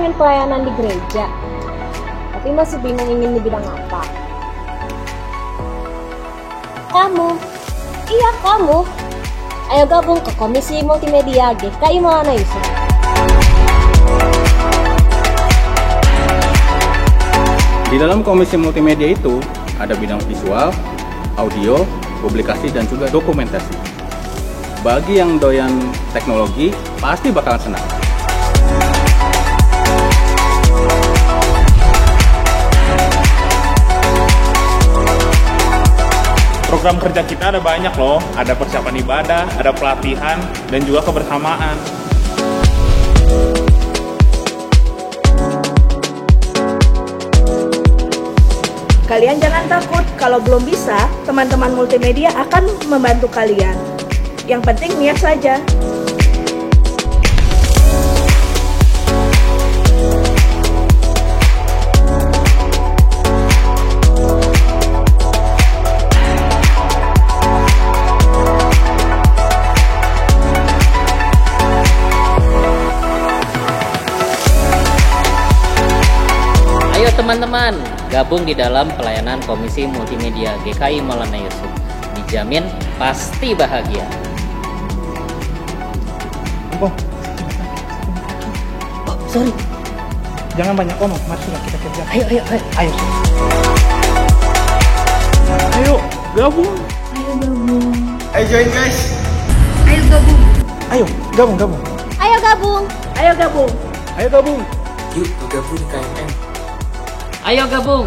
pengen pelayanan di gereja, tapi masih bingung ingin di bidang apa. Kamu, iya kamu, ayo gabung ke Komisi Multimedia GKI Maulana Yusuf. Di dalam Komisi Multimedia itu ada bidang visual, audio, publikasi, dan juga dokumentasi. Bagi yang doyan teknologi, pasti bakalan senang. Program kerja kita ada banyak loh, ada persiapan ibadah, ada pelatihan, dan juga kebersamaan. Kalian jangan takut, kalau belum bisa, teman-teman multimedia akan membantu kalian. Yang penting niat saja. Ayo teman-teman, gabung di dalam pelayanan Komisi Multimedia GKI Maulana Yusuf. Dijamin pasti bahagia. Oh, sorry. Jangan banyak ngomong, mari kita kerja. Ayo. Ayo. Ayo, gabung. Ayo join guys. Ayo gabung. Ayo, gabung. Ayo gabung. Ayo gabung. Ayo gabung. Yuk bergabung di KMM. Ayo gabung.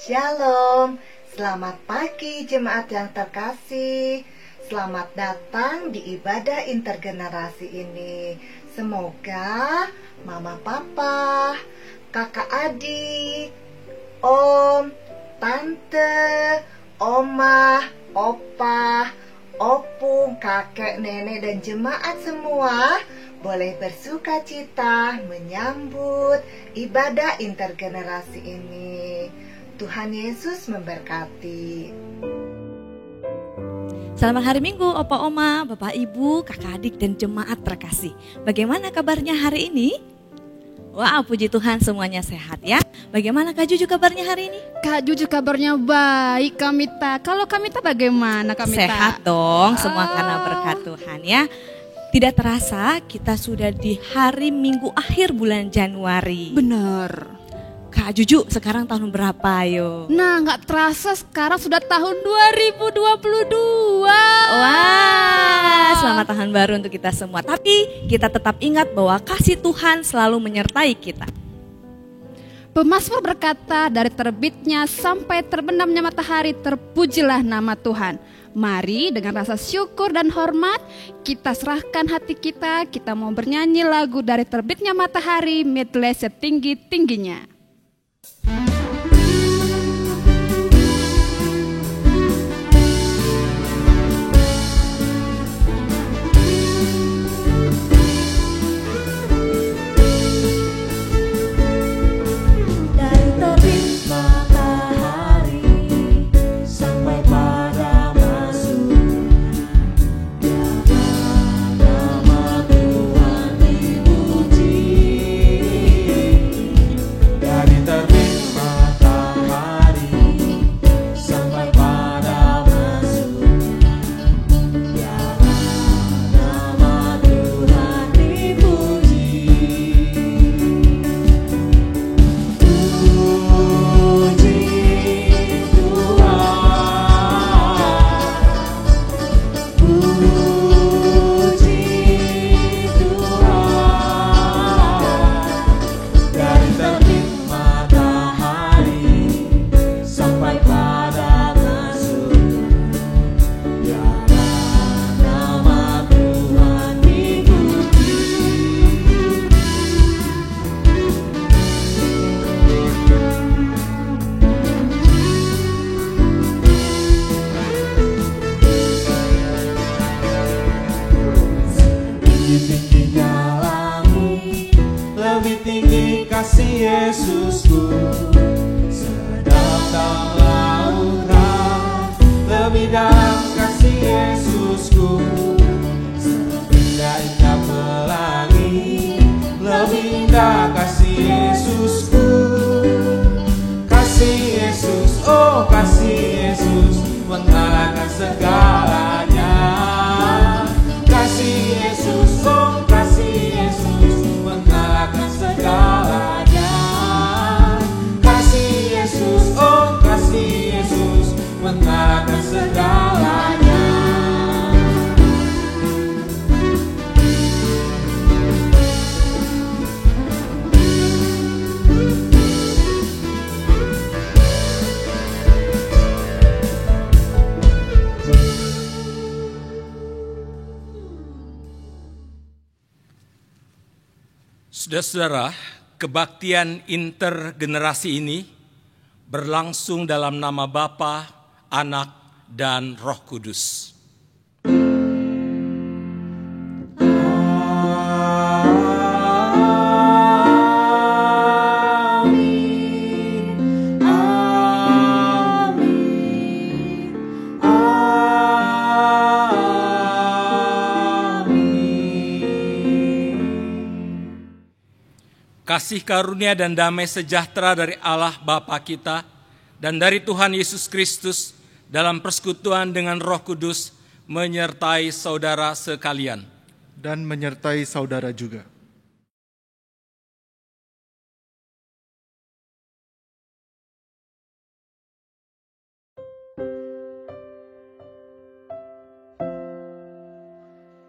Shalom, selamat pagi jemaat yang terkasih. Selamat datang di ibadah intergenerasi ini. Semoga mama papa, kakak adik, om, tante, oma, opa, opung, kakek, nenek, dan jemaat semua boleh bersuka cita menyambut ibadah intergenerasi ini. Tuhan Yesus memberkati. Selamat hari Minggu, Opa Oma, Bapak Ibu, Kakak Adik, dan jemaat terkasih. Bagaimana kabarnya hari ini? Wah, puji Tuhan semuanya sehat ya. Bagaimana Kak Juju kabarnya hari ini? Kak Juju kabarnya baik, Kak Mita. Kalau Kak Mita bagaimana, Kak Mita? Sehat dong, semua karena berkat Tuhan ya. Tidak terasa kita sudah di hari Minggu akhir bulan Januari. Bener. Kak Juju, sekarang tahun berapa yo? Nah, nggak terasa sekarang sudah tahun 2022. Wah, selamat tahun baru untuk kita semua. Tapi kita tetap ingat bahwa kasih Tuhan selalu menyertai kita. Pemazmur berkata, dari terbitnya sampai terbenamnya matahari terpujilah nama Tuhan. Mari dengan rasa syukur dan hormat kita serahkan hati kita. Kita mau bernyanyi lagu dari terbitnya matahari medley setinggi-tingginya. Dari Yesusku, sedalam lautan, lebih dalam kasih Yesusku, sepindah pelangi, lebih indah kasih Yesusku. Kasih Yesus, oh kasih Yesus, mengalahkan segalanya. Kasih Yesus, oh kasih Yesus, mengalahkan segalanya. Kasih Yesus, oh kasih Yesus, mengalahkan segalanya. Saudara-saudara, kebaktian intergenerasi ini berlangsung dalam nama Bapa, Anak, dan Roh Kudus. Kasih karunia dan damai sejahtera dari Allah Bapa kita dan dari Tuhan Yesus Kristus dalam persekutuan dengan Roh Kudus menyertai saudara sekalian. Dan menyertai saudara juga.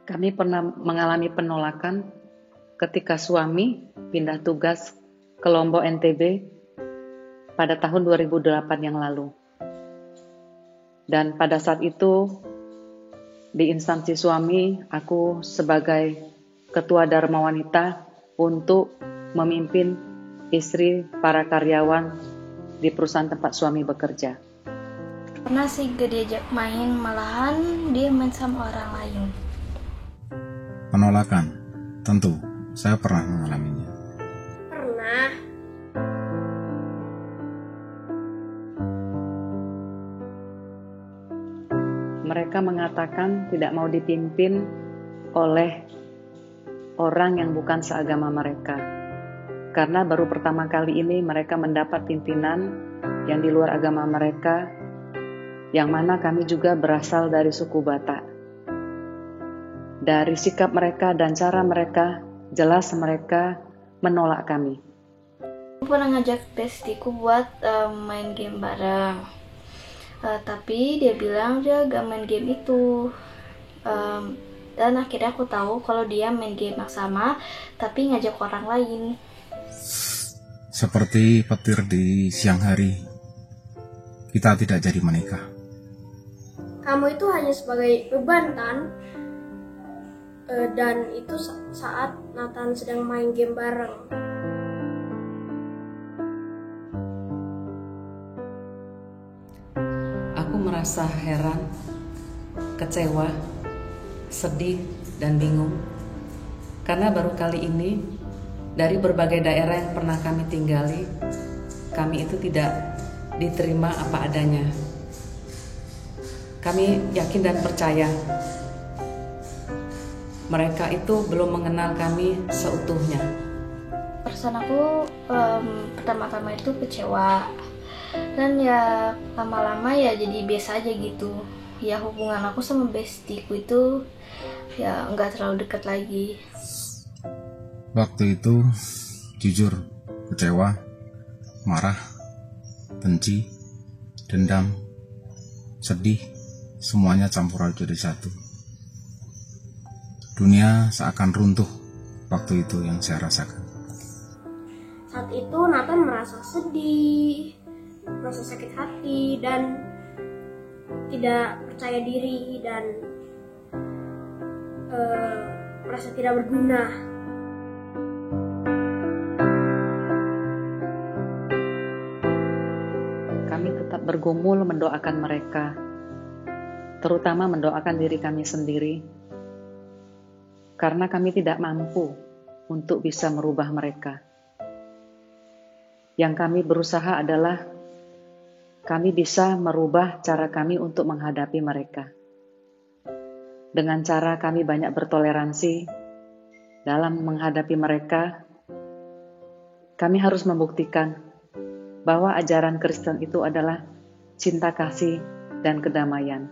Kami pernah mengalami penolakan ketika suami pindah tugas ke Lombok NTB pada tahun 2008 yang lalu. Dan pada saat itu di instansi suami, aku sebagai ketua Dharma Wanita untuk memimpin istri para karyawan di perusahaan tempat suami bekerja. Pernah sih gak diajak main, malahan dia main sama orang lain. Penolakan, tentu. Saya pernah mengalaminya. Pernah. Mereka mengatakan tidak mau dipimpin oleh orang yang bukan seagama mereka. Karena baru pertama kali ini mereka mendapat pimpinan yang di luar agama mereka, yang mana kami juga berasal dari suku Batak. Dari sikap mereka dan cara mereka, jelas mereka menolak kami. Aku pernah ngajak bestiku buat main game bareng, tapi dia bilang dia gak main game itu. Dan akhirnya aku tahu kalau dia main game yang sama, tapi ngajak orang lain. Seperti petir di siang hari, kita tidak jadi menikah. Kamu itu hanya sebagai beban kan? Dan itu saat Nathan sedang main game bareng. Aku merasa heran, kecewa, sedih, dan bingung. Karena baru kali ini, dari berbagai daerah yang pernah kami tinggali, kami itu tidak diterima apa adanya. Kami yakin dan percaya mereka itu belum mengenal kami seutuhnya. Perasaan aku pertama-tama itu kecewa, dan ya lama-lama ya jadi biasa aja gitu. Ya hubungan aku sama bestiku itu ya nggak terlalu dekat lagi. Waktu itu jujur kecewa, marah, benci, dendam, sedih, semuanya campur jadi satu. Dunia seakan runtuh waktu itu yang saya rasakan. Saat itu Nathan merasa sedih, merasa sakit hati, dan tidak percaya diri, dan merasa tidak berguna. Kami tetap bergumul mendoakan mereka, terutama mendoakan diri kami sendiri, karena kami tidak mampu untuk bisa merubah mereka. Yang kami berusaha adalah kami bisa merubah cara kami untuk menghadapi mereka. Dengan cara kami banyak bertoleransi dalam menghadapi mereka, kami harus membuktikan bahwa ajaran Kristen itu adalah cinta kasih dan kedamaian.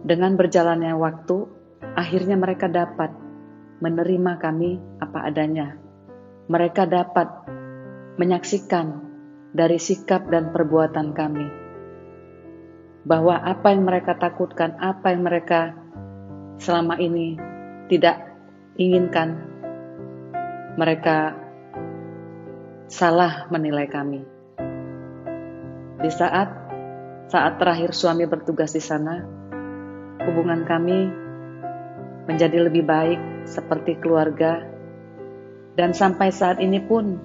Dengan berjalannya waktu, akhirnya mereka dapat menerima kami apa adanya. Mereka dapat menyaksikan dari sikap dan perbuatan kami bahwa apa yang mereka takutkan, apa yang mereka selama ini tidak inginkan, mereka salah menilai kami. Di saat terakhir suami bertugas di sana, hubungan kami menjadi lebih baik seperti keluarga, dan sampai saat ini pun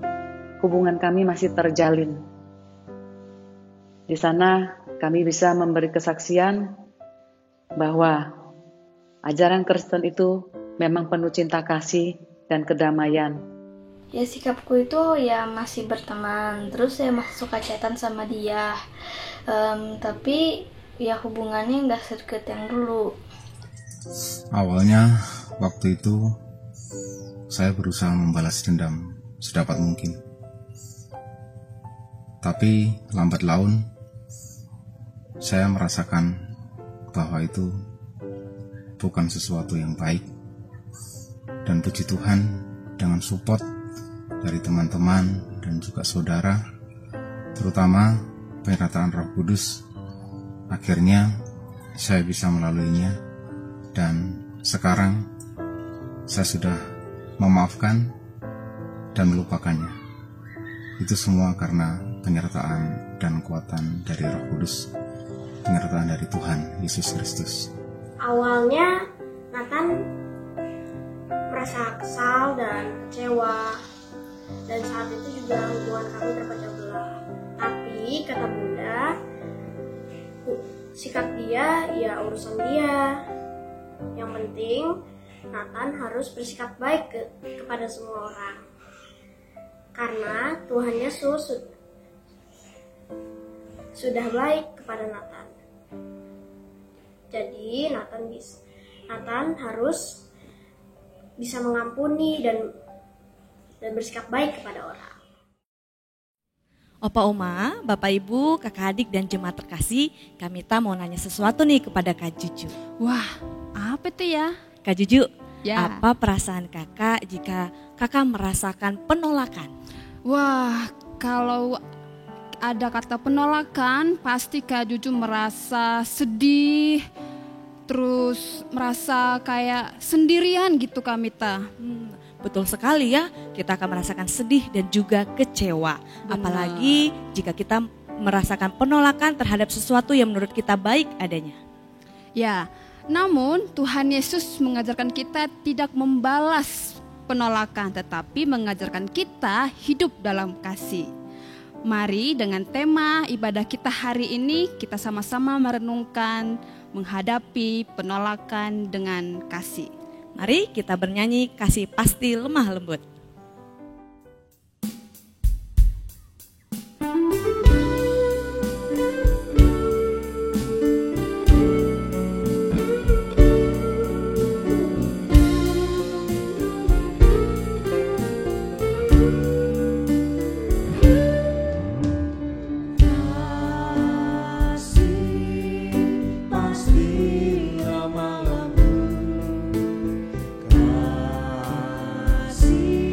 hubungan kami masih terjalin. Di sana kami bisa memberi kesaksian bahwa ajaran Kristen itu memang penuh cinta kasih dan kedamaian. Ya sikapku itu ya masih berteman, terus saya masih suka chatan sama dia, tapi ya hubungannya nggak sedekat yang dulu. Awalnya waktu itu saya berusaha membalas dendam sedapat mungkin. Tapi lambat laun saya merasakan bahwa itu bukan sesuatu yang baik. Dan puji Tuhan, dengan support dari teman-teman dan juga saudara, terutama penyertaan Roh Kudus, akhirnya saya bisa melaluinya. Dan sekarang saya sudah memaafkan dan melupakannya. Itu semua karena penyertaan dan kekuatan dari Roh Kudus, penyertaan dari Tuhan Yesus Kristus. Awalnya Nathan merasa kesal dan kecewa, dan saat itu juga hubungan kami terpecah belah. Tapi kata Bunda, sikap dia ya urusan dia. Yang penting Nathan harus bersikap baik kepada semua orang, karena Tuhan Yesus sudah baik kepada Nathan. Jadi Nathan harus bisa mengampuni dan bersikap baik kepada orang. Opa Oma, Bapak Ibu, Kakak Adik dan jemaat terkasih, Kak Mita mau nanya sesuatu nih kepada Kak Juju. Wah, apa itu ya? Kak Juju, ya. Apa perasaan kakak jika kakak merasakan penolakan? Wah, kalau ada kata penolakan, pasti Kak Juju merasa sedih, terus merasa kayak sendirian gitu Kak Mita. Betul sekali ya, kita akan merasakan sedih dan juga kecewa. Benar. Apalagi jika kita merasakan penolakan terhadap sesuatu yang menurut kita baik adanya. Ya, namun Tuhan Yesus mengajarkan kita tidak membalas penolakan, tetapi mengajarkan kita hidup dalam kasih. Mari dengan tema ibadah kita hari ini kita sama-sama merenungkan menghadapi penolakan dengan kasih. Mari kita bernyanyi Kasih Pasti Lemah Lembut. Kasih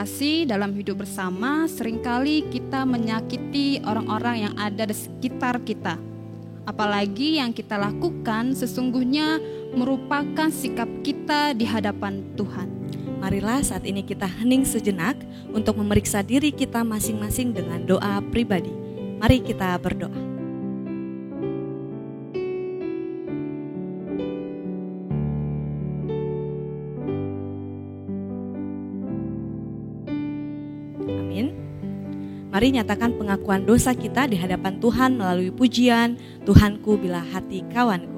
kasih dalam hidup bersama, seringkali kita menyakiti orang-orang yang ada di sekitar kita. Apalagi yang kita lakukan sesungguhnya merupakan sikap kita di hadapan Tuhan. Marilah saat ini kita hening sejenak untuk memeriksa diri kita masing-masing dengan doa pribadi. Mari kita berdoa. Amin. Mari nyatakan pengakuan dosa kita di hadapan Tuhan melalui pujian Tuhanku bila hati kawanku.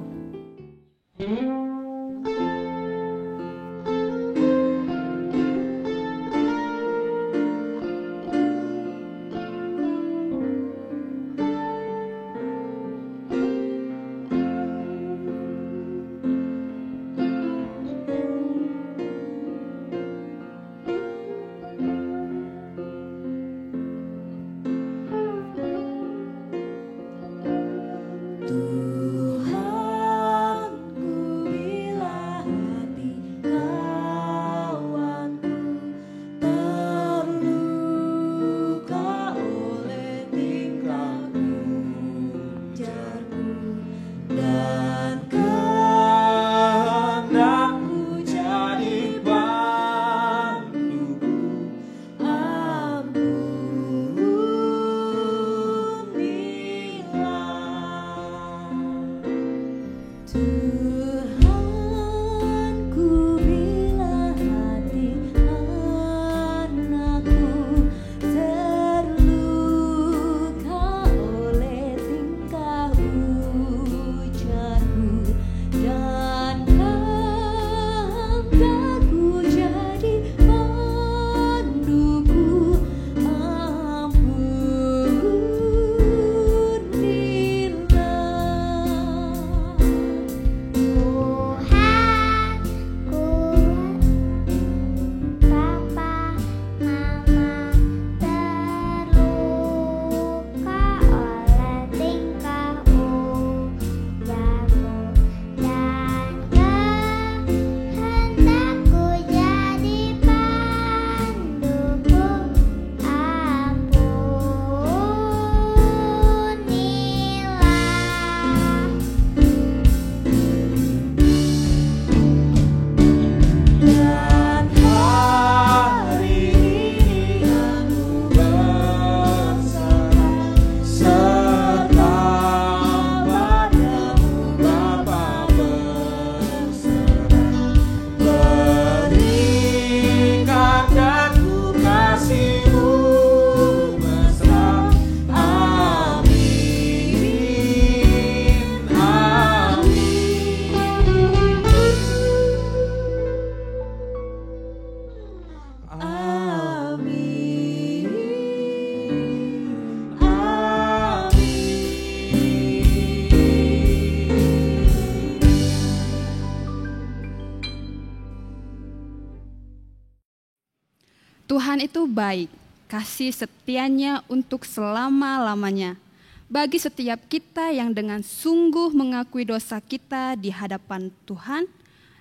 Tuhan itu baik, kasih setianya untuk selama-lamanya. Bagi setiap kita yang dengan sungguh mengakui dosa kita di hadapan Tuhan,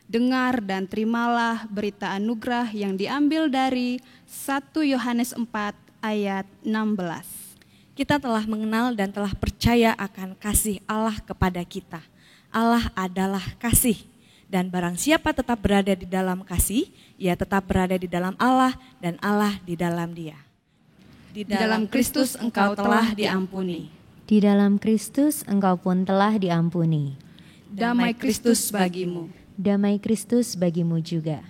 dengar dan terimalah berita anugerah yang diambil dari 1 Yohanes 4 ayat 16. Kita telah mengenal dan telah percaya akan kasih Allah kepada kita. Allah adalah kasih. Dan barang siapa tetap berada di dalam kasih, ia tetap berada di dalam Allah dan Allah di dalam dia. Di dalam Kristus engkau telah diampuni. Di dalam Kristus engkau pun telah diampuni. Damai Kristus bagimu. Damai Kristus bagimu juga.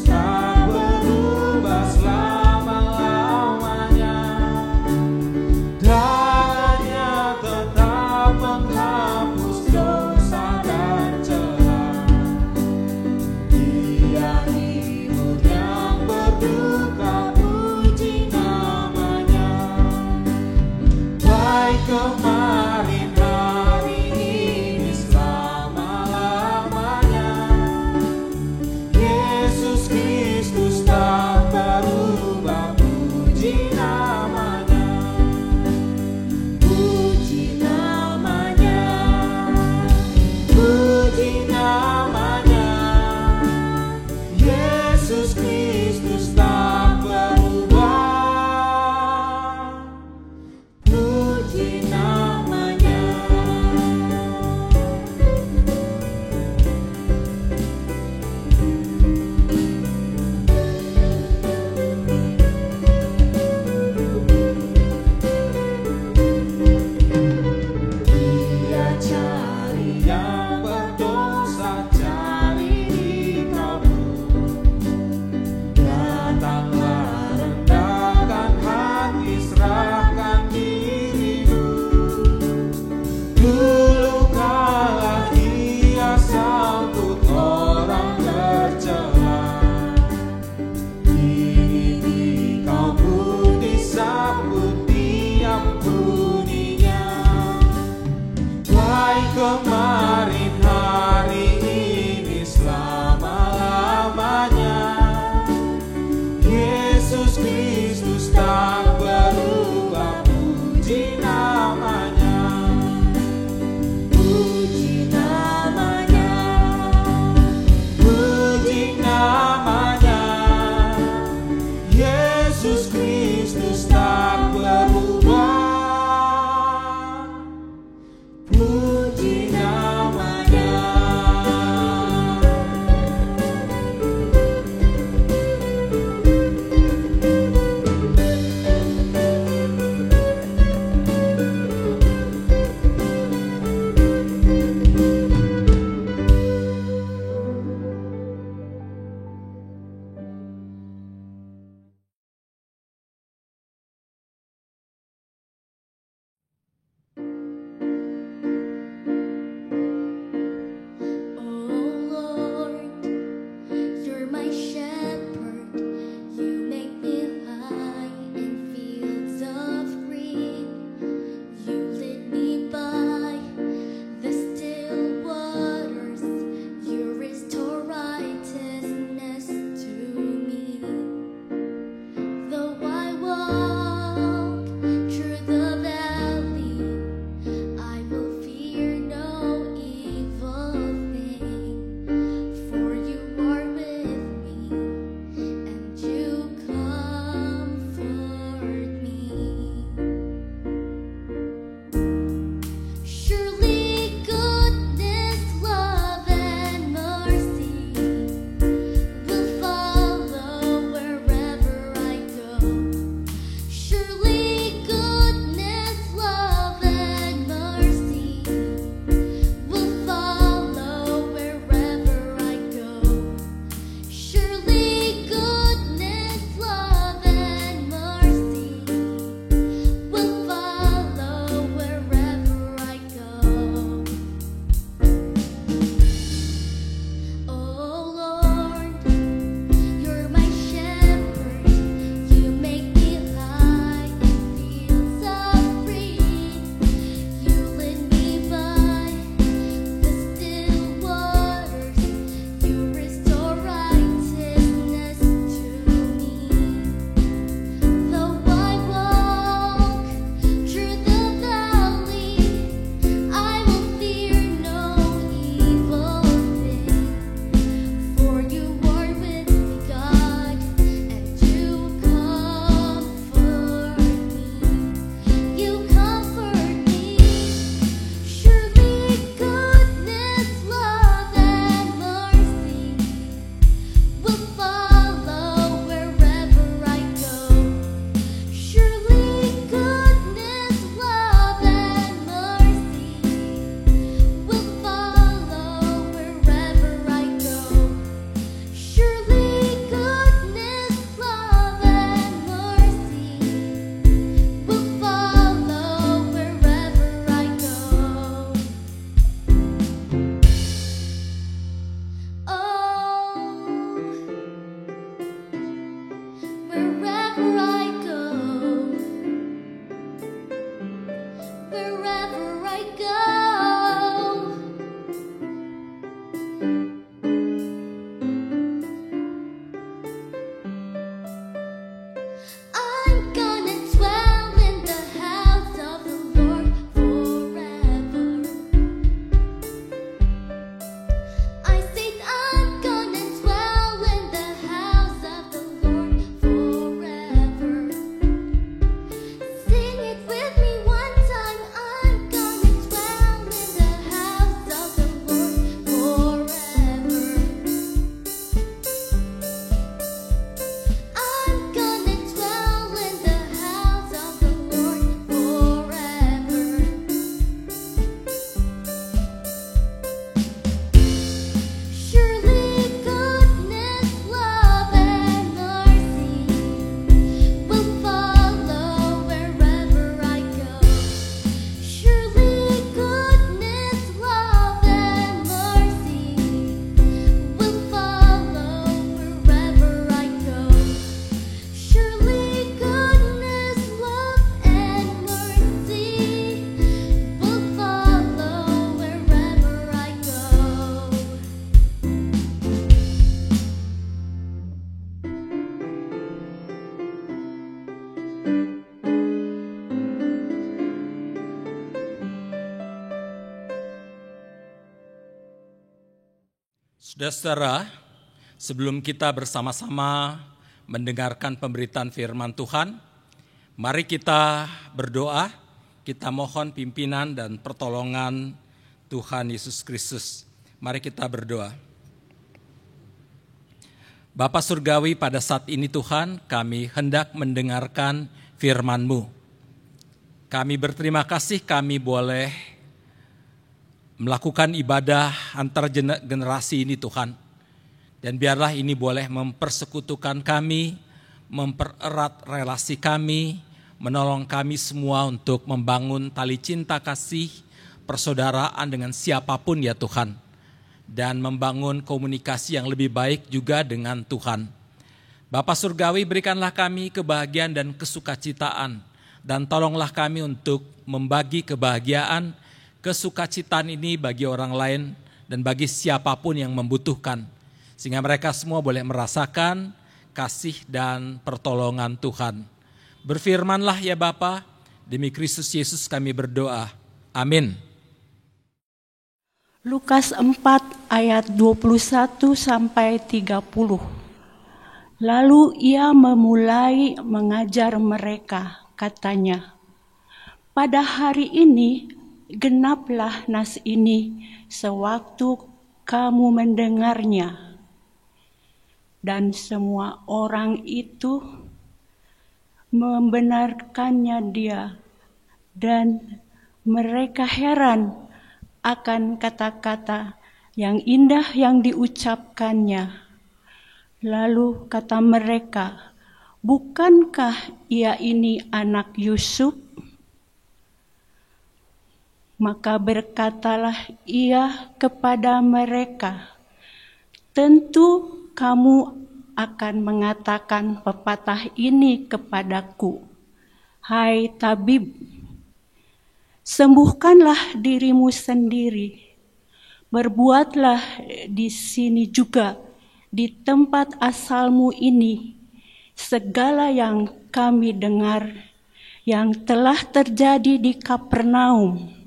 Tak berubah selama-lamanya. kemarin, hari ini, selama-lamanya. Yesus Kristus tak berubah, puji namanya. Puji namanya, puji namanya. Yesus Kristus tak berubah, puji namanya. Saudara-saudara, sebelum kita bersama-sama mendengarkan pemberitaan firman Tuhan, mari kita berdoa, kita mohon pimpinan dan pertolongan Tuhan Yesus Kristus. Mari kita berdoa. Bapa Surgawi, pada saat ini Tuhan, kami hendak mendengarkan firman-Mu. Kami berterima kasih kami boleh melakukan ibadah antar generasi ini Tuhan. Dan biarlah ini boleh mempersekutukan kami, mempererat relasi kami, menolong kami semua untuk membangun tali cinta kasih, persaudaraan dengan siapapun ya Tuhan. Dan membangun komunikasi yang lebih baik juga dengan Tuhan. Bapa Surgawi, berikanlah kami kebahagiaan dan kesukacitaan. Dan tolonglah kami untuk membagi kebahagiaan, kesukacitaan ini bagi orang lain dan bagi siapapun yang membutuhkan. Sehingga mereka semua boleh merasakan kasih dan pertolongan Tuhan. Berfirmanlah ya Bapa, demi Kristus Yesus kami berdoa. Amin. Lukas 4 ayat 21 sampai 30. Lalu ia memulai mengajar mereka, katanya, pada hari ini genaplah nas ini sewaktu kamu mendengarnya. Dan semua orang itu membenarkannya dia, dan mereka heran akan kata-kata yang indah yang diucapkannya. Lalu kata mereka, bukankah ia ini anak Yusuf? Maka berkatalah ia kepada mereka, tentu kamu akan mengatakan pepatah ini kepadaku, hai tabib, sembuhkanlah dirimu sendiri, berbuatlah di sini juga, di tempat asalmu ini, segala yang kami dengar yang telah terjadi di Kapernaum.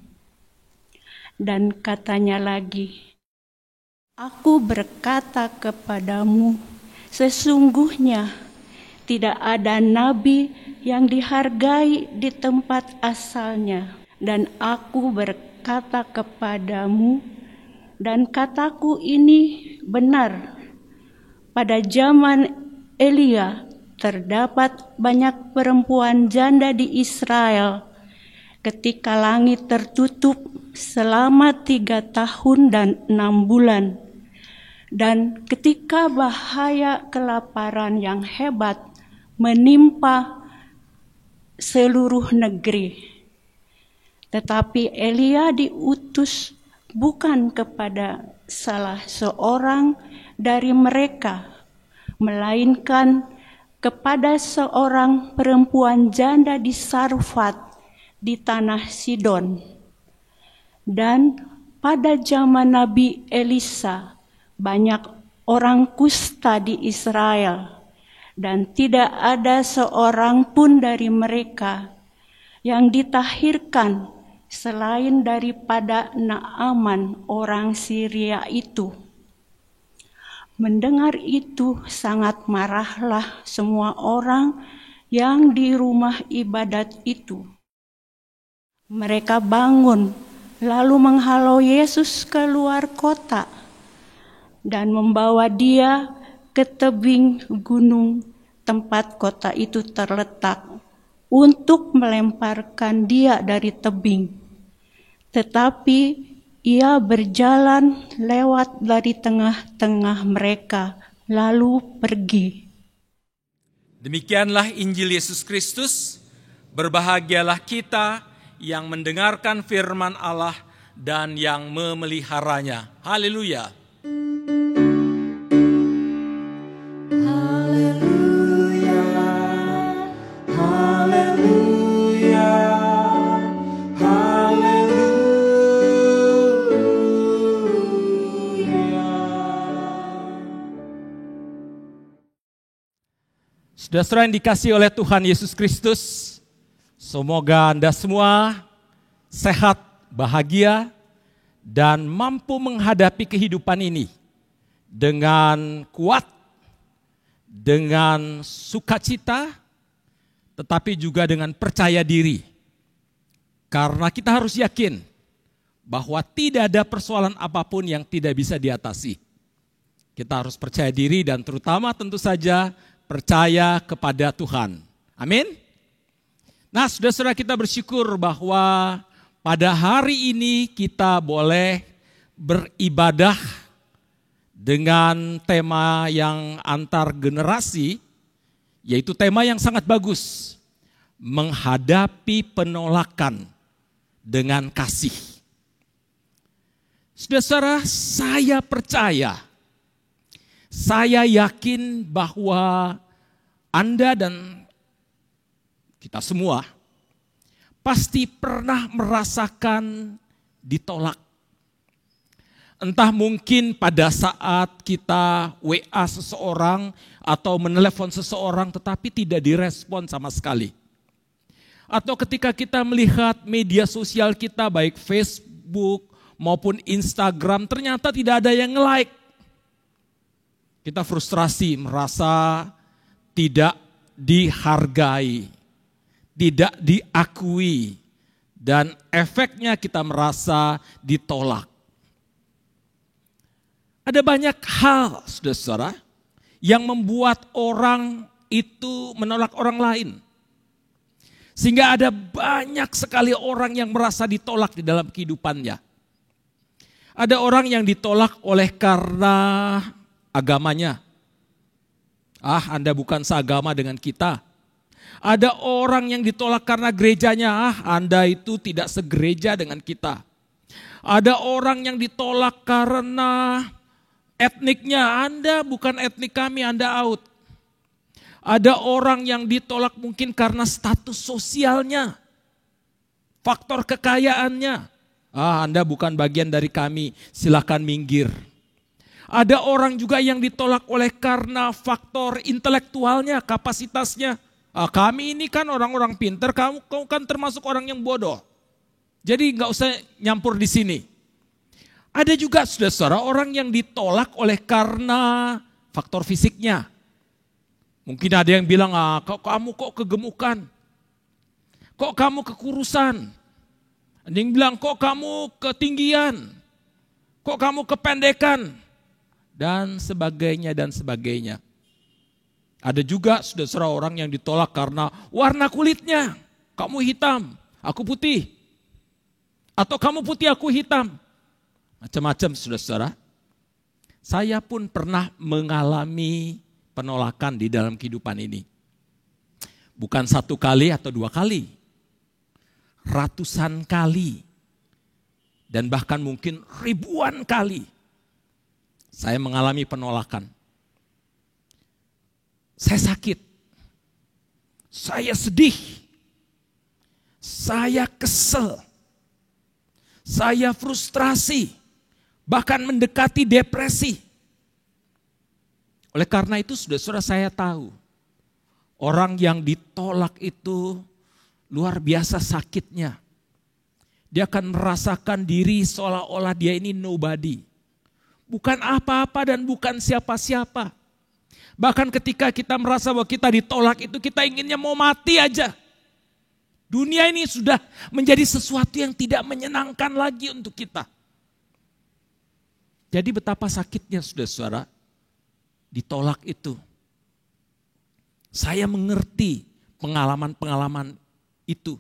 Dan katanya lagi, aku berkata kepadamu, sesungguhnya tidak ada nabi yang dihargai di tempat asalnya. Dan aku berkata kepadamu, dan kataku ini benar, pada zaman Elia terdapat banyak perempuan janda di Israel ketika langit tertutup selama 3 tahun dan 6 bulan. Dan ketika bahaya kelaparan yang hebat menimpa seluruh negeri. Tetapi Elia diutus bukan kepada salah seorang dari mereka, melainkan kepada seorang perempuan janda di Sarfat di tanah Sidon. Dan pada zaman Nabi Elisa, banyak orang kusta di Israel, dan tidak ada seorang pun dari mereka yang ditahirkan selain daripada Naaman orang Syria itu. Mendengar itu sangat marahlah semua orang yang di rumah ibadat itu. Mereka bangun lalu menghalau Yesus keluar kota dan membawa dia ke tebing gunung tempat kota itu terletak untuk melemparkan dia dari tebing. Tetapi ia berjalan lewat dari tengah-tengah mereka lalu pergi. Demikianlah Injil Yesus Kristus. Berbahagialah kita yang mendengarkan firman Allah dan yang memeliharanya. Haleluya. Haleluya. Haleluya. Saudara-saudara yang dikasihi oleh Tuhan Yesus Kristus, semoga Anda semua sehat, bahagia, dan mampu menghadapi kehidupan ini dengan kuat, dengan sukacita, tetapi juga dengan percaya diri. Karena kita harus yakin bahwa tidak ada persoalan apapun yang tidak bisa diatasi. Kita harus percaya diri dan terutama tentu saja percaya kepada Tuhan. Amin. Nah, saudara-saudara, kita bersyukur bahwa pada hari ini kita boleh beribadah dengan tema yang antar generasi, yaitu tema yang sangat bagus, menghadapi penolakan dengan kasih. Saudara-saudara, saya percaya, saya yakin bahwa Anda dan kita semua pasti pernah merasakan ditolak. Entah mungkin pada saat kita WA seseorang atau menelepon seseorang tetapi tidak direspon sama sekali. Atau ketika kita melihat media sosial kita baik Facebook maupun Instagram ternyata tidak ada yang like. Kita frustrasi, merasa tidak dihargai, tidak diakui, dan efeknya kita merasa ditolak. Ada banyak hal, saudara-saudara, yang membuat orang itu menolak orang lain. Sehingga ada banyak sekali orang yang merasa ditolak di dalam kehidupannya. Ada orang yang ditolak oleh karena agamanya. Anda bukan seagama dengan kita. Ada orang yang ditolak karena gerejanya. Anda itu tidak segereja dengan kita. Ada orang yang ditolak karena etniknya. Anda bukan etnik kami, Anda out. Ada orang yang ditolak mungkin karena status sosialnya. Faktor kekayaannya. Anda bukan bagian dari kami, silakan minggir. Ada orang juga yang ditolak oleh karena faktor intelektualnya, kapasitasnya. Kami ini kan orang-orang pintar, kamu kan termasuk orang yang bodoh. Jadi nggak usah nyampur di sini. Ada juga saudara-saudara orang yang ditolak oleh karena faktor fisiknya. Mungkin ada yang bilang, kamu kok kegemukan? Kok kamu kekurusan? Ada yang bilang, kok kamu ketinggian? Kok kamu kependekan? Dan sebagainya dan sebagainya. Ada juga saudara-saudara orang yang ditolak karena warna kulitnya. Kamu hitam, aku putih. Atau kamu putih, aku hitam. Macam-macam saudara-saudara. Saya pun pernah mengalami penolakan di dalam kehidupan ini. Bukan 1 kali atau 2 kali. Ratusan kali. Dan bahkan mungkin ribuan kali. Saya mengalami penolakan. Saya sakit. Saya sedih. Saya kesel. Saya frustrasi. Bahkan mendekati depresi. Oleh karena itu saudara-saudara saya tahu. Orang yang ditolak itu luar biasa sakitnya. Dia akan merasakan diri seolah-olah dia ini nobody. Bukan apa-apa dan bukan siapa-siapa. Bahkan ketika kita merasa bahwa kita ditolak itu kita inginnya mau mati aja. Dunia ini sudah menjadi sesuatu yang tidak menyenangkan lagi untuk kita. Jadi betapa sakitnya saudara-saudara ditolak itu. Saya mengerti pengalaman-pengalaman itu.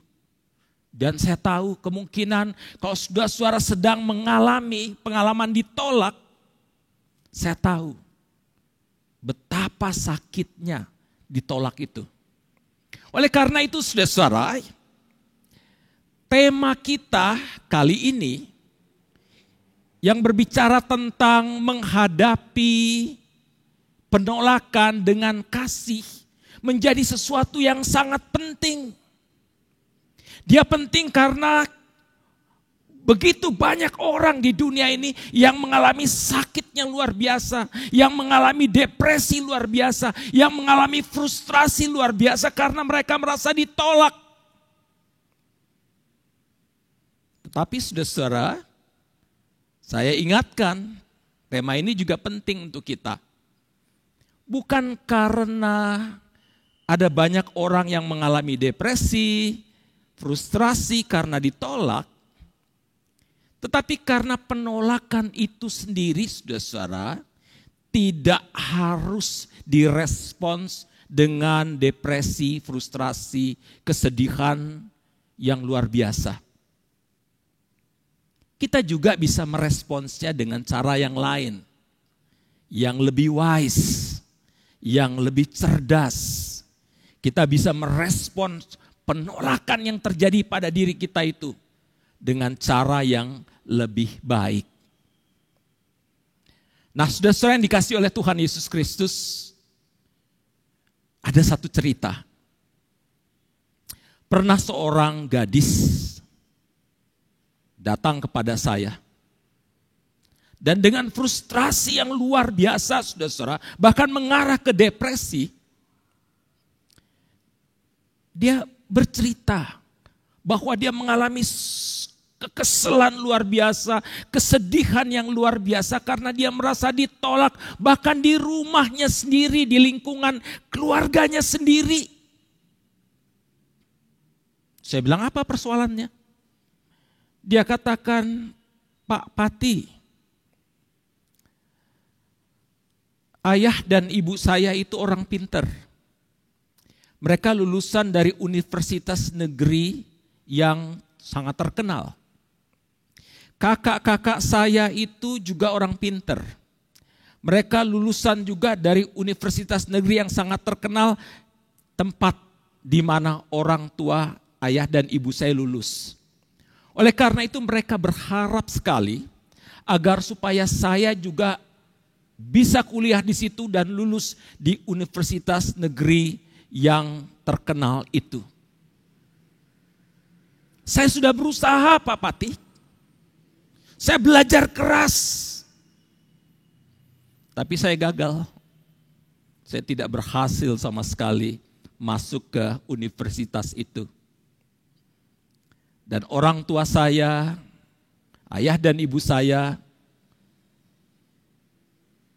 Dan saya tahu kemungkinan kalau saudara-saudara sedang mengalami pengalaman ditolak, saya tahu betapa sakitnya ditolak itu. Oleh karena itu saudara-saudara, tema kita kali ini yang berbicara tentang menghadapi penolakan dengan kasih menjadi sesuatu yang sangat penting. Dia penting karena begitu banyak orang di dunia ini yang mengalami sakit yang luar biasa, yang mengalami depresi luar biasa, yang mengalami frustrasi luar biasa karena mereka merasa ditolak. Tetapi saudara, saya ingatkan tema ini juga penting untuk kita. Bukan karena ada banyak orang yang mengalami depresi, frustrasi karena ditolak, tetapi karena penolakan itu sendiri, saudara-saudara, tidak harus direspons dengan depresi, frustrasi, kesedihan yang luar biasa. Kita juga bisa meresponsnya dengan cara yang lain, yang lebih wise, yang lebih cerdas. Kita bisa merespons penolakan yang terjadi pada diri kita itu dengan cara yang lebih baik. Nah, saudara-saudara yang dikasihi oleh Tuhan Yesus Kristus, ada satu cerita. Pernah seorang gadis datang kepada saya. Dan dengan frustrasi yang luar biasa, saudara-saudara, bahkan mengarah ke depresi, dia bercerita bahwa dia mengalami kekesalan luar biasa, kesedihan yang luar biasa karena dia merasa ditolak bahkan di rumahnya sendiri, di lingkungan keluarganya sendiri. Saya bilang, apa persoalannya? Dia katakan, Pak Pati, ayah dan ibu saya itu orang pinter. Mereka lulusan dari universitas negeri yang sangat terkenal. Kakak-kakak saya itu juga orang pinter. Mereka lulusan juga dari universitas negeri yang sangat terkenal, tempat di mana orang tua, ayah dan ibu saya lulus. Oleh karena itu mereka berharap sekali agar supaya saya juga bisa kuliah di situ dan lulus di universitas negeri yang terkenal itu. Saya sudah berusaha, Pak Pati. Saya belajar keras. Tapi saya gagal. Saya tidak berhasil sama sekali masuk ke universitas itu. Dan orang tua saya, ayah dan ibu saya,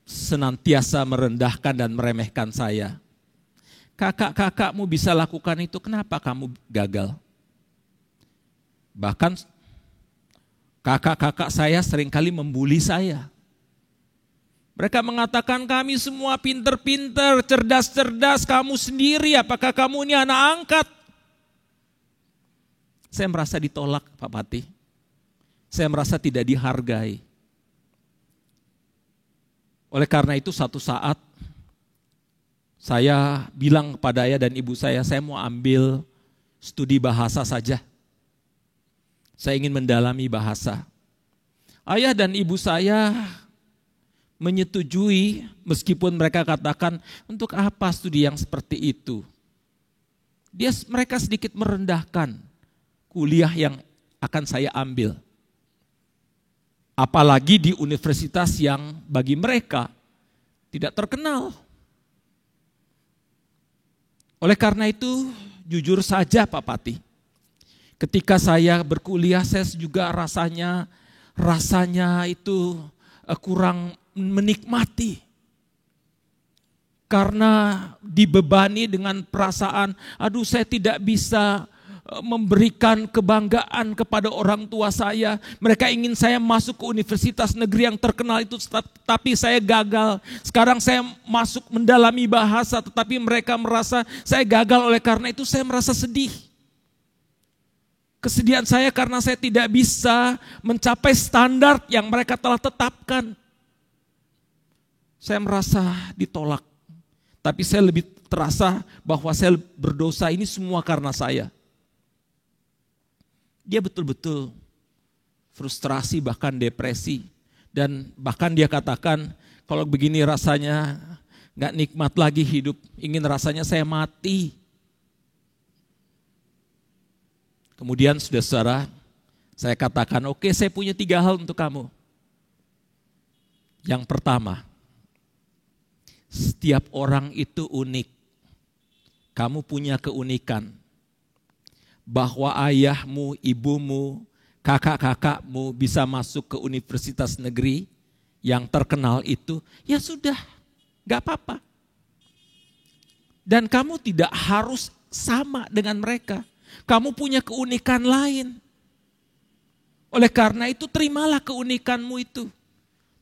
senantiasa merendahkan dan meremehkan saya. Kakak-kakakmu bisa lakukan itu, kenapa kamu gagal? Bahkan kakak-kakak saya seringkali membuli saya. Mereka mengatakan kami semua pinter-pinter, cerdas-cerdas, kamu sendiri, apakah kamu ini anak angkat? Saya merasa ditolak, Pak Pati. Saya merasa tidak dihargai. Oleh karena itu satu saat saya bilang kepada ayah dan ibu saya mau ambil studi bahasa saja. Saya ingin mendalami bahasa. Ayah dan ibu saya menyetujui meskipun mereka katakan, untuk apa studi yang seperti itu? Mereka sedikit merendahkan kuliah yang akan saya ambil. Apalagi di universitas yang bagi mereka tidak terkenal. Oleh karena itu, jujur saja Pak Pati, ketika saya berkuliah saya juga rasanya itu kurang menikmati. Karena dibebani dengan perasaan, aduh saya tidak bisa memberikan kebanggaan kepada orang tua saya. Mereka ingin saya masuk ke universitas negeri yang terkenal itu, tapi saya gagal. Sekarang saya masuk mendalami bahasa, tetapi mereka merasa saya gagal. Oleh karena itu saya merasa sedih. Kesedihan saya karena saya tidak bisa mencapai standar yang mereka telah tetapkan. Saya merasa ditolak. Tapi saya lebih terasa bahwa saya berdosa, ini semua karena saya. Dia betul-betul frustrasi bahkan depresi. Dan bahkan dia katakan kalau begini rasanya gak nikmat lagi hidup. Ingin rasanya saya mati. Kemudian saudara-saudara saya katakan oke, saya punya 3 hal untuk kamu. Yang pertama, setiap orang itu unik. Kamu punya keunikan. Bahwa ayahmu, ibumu, kakak-kakakmu bisa masuk ke universitas negeri yang terkenal itu, ya sudah, gak apa-apa. Dan kamu tidak harus sama dengan mereka. Kamu punya keunikan lain. Oleh karena itu terimalah keunikanmu itu.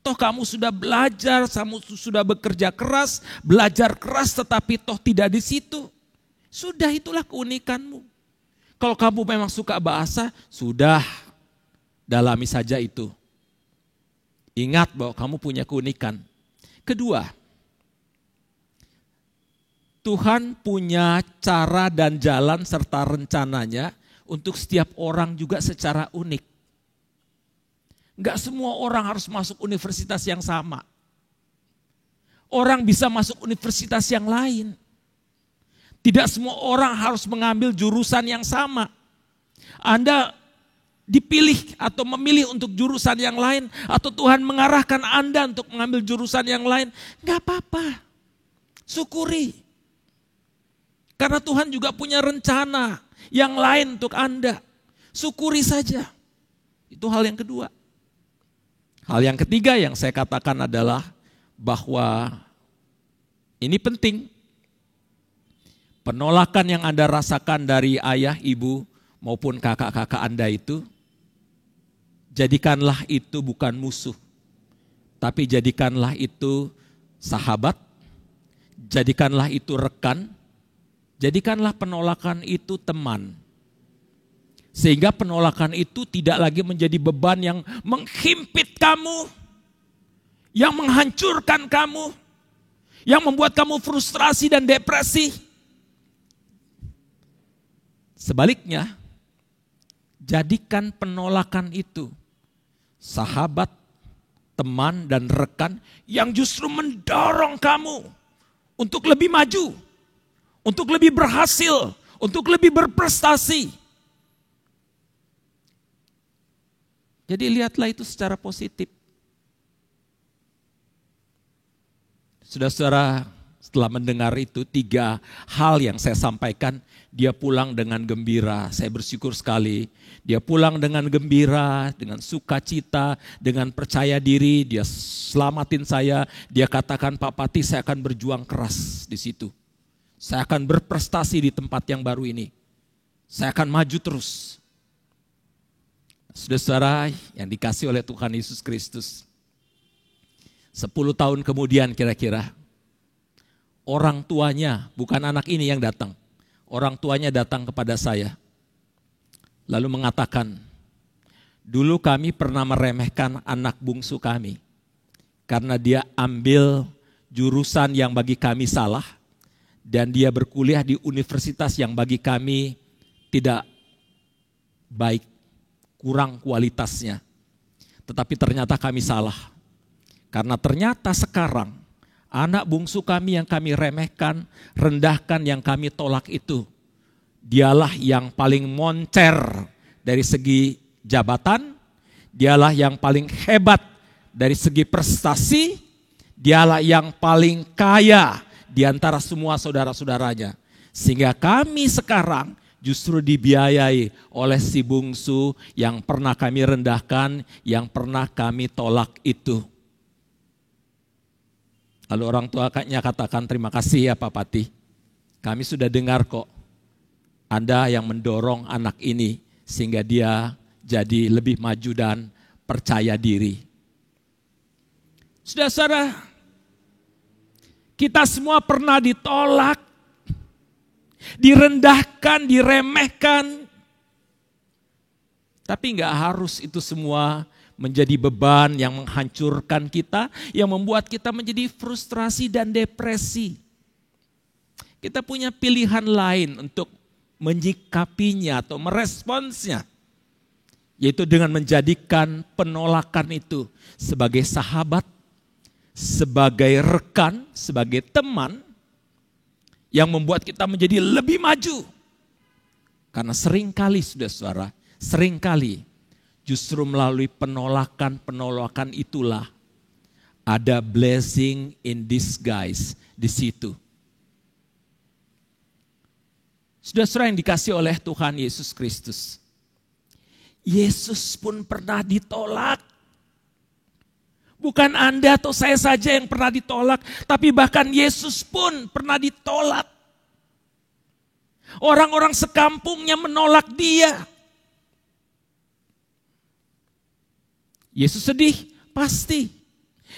Toh kamu sudah belajar, kamu sudah bekerja keras, belajar keras tetapi toh tidak di situ. Sudah, itulah keunikanmu. Kalau kamu memang suka bahasa, sudah, dalami saja itu. Ingat bahwa kamu punya keunikan. Kedua, Tuhan punya cara dan jalan serta rencananya untuk setiap orang juga secara unik. Enggak semua orang harus masuk universitas yang sama. Orang bisa masuk universitas yang lain. Tidak semua orang harus mengambil jurusan yang sama. Anda dipilih atau memilih untuk jurusan yang lain, atau Tuhan mengarahkan Anda untuk mengambil jurusan yang lain, enggak apa-apa. Syukuri. Karena Tuhan juga punya rencana yang lain untuk Anda. Syukuri saja. Itu hal yang kedua. Hal yang ketiga yang saya katakan adalah bahwa ini penting. Penolakan yang Anda rasakan dari ayah, ibu maupun kakak-kakak Anda itu, jadikanlah itu bukan musuh. Tapi jadikanlah itu sahabat, jadikanlah itu rekan, jadikanlah penolakan itu teman. Sehingga penolakan itu tidak lagi menjadi beban yang menghimpit kamu, yang menghancurkan kamu, yang membuat kamu frustrasi dan depresi. Sebaliknya, jadikan penolakan itu sahabat, teman, dan rekan yang justru mendorong kamu untuk lebih maju, untuk lebih berhasil, untuk lebih berprestasi. Jadi lihatlah itu secara positif. Saudara-saudara, setelah mendengar itu 3 hal yang saya sampaikan, dia pulang dengan gembira. Saya bersyukur sekali. Dia pulang dengan gembira, dengan sukacita, dengan percaya diri. Dia selamatin saya. Dia katakan, Pak Pati, saya akan berjuang keras di situ. Saya akan berprestasi di tempat yang baru ini. Saya akan maju terus. Saudara-saudara yang dikasih oleh Tuhan Yesus Kristus. 10 tahun kemudian kira-kira, orang tuanya, bukan anak ini yang datang. Orang tuanya datang kepada saya. Lalu mengatakan, dulu kami pernah meremehkan anak bungsu kami. Karena dia ambil jurusan yang bagi kami salah. Dan dia berkuliah di universitas yang bagi kami tidak baik, kurang kualitasnya. Tetapi ternyata kami salah. Karena ternyata sekarang anak bungsu kami yang kami remehkan, rendahkan, yang kami tolak itu, dialah yang paling moncer dari segi jabatan, dialah yang paling hebat dari segi prestasi, dialah yang paling kaya di antara semua saudara-saudaranya. Sehingga kami sekarang justru dibiayai oleh si bungsu yang pernah kami rendahkan, yang pernah kami tolak itu. Lalu orang tuanya katakan, terima kasih ya Pak Pati. Kami sudah dengar kok, Anda yang mendorong anak ini sehingga dia jadi lebih maju dan percaya diri. Saudara-saudara, kita semua pernah ditolak, direndahkan, diremehkan. Tapi enggak harus itu semua menjadi beban yang menghancurkan kita, yang membuat kita menjadi frustrasi dan depresi. Kita punya pilihan lain untuk menyikapinya atau meresponsnya, yaitu dengan menjadikan penolakan itu sebagai sahabat, sebagai rekan, sebagai teman yang membuat kita menjadi lebih maju. Karena seringkali, saudara-saudara, seringkali justru melalui penolakan itulah ada blessing in disguise di situ. Saudara-saudara yang dikasih oleh Tuhan Yesus Kristus, Yesus pun pernah ditolak. Bukan Anda atau saya saja yang pernah ditolak, tapi bahkan Yesus pun pernah ditolak. Orang-orang sekampungnya menolak dia. Yesus sedih, pasti.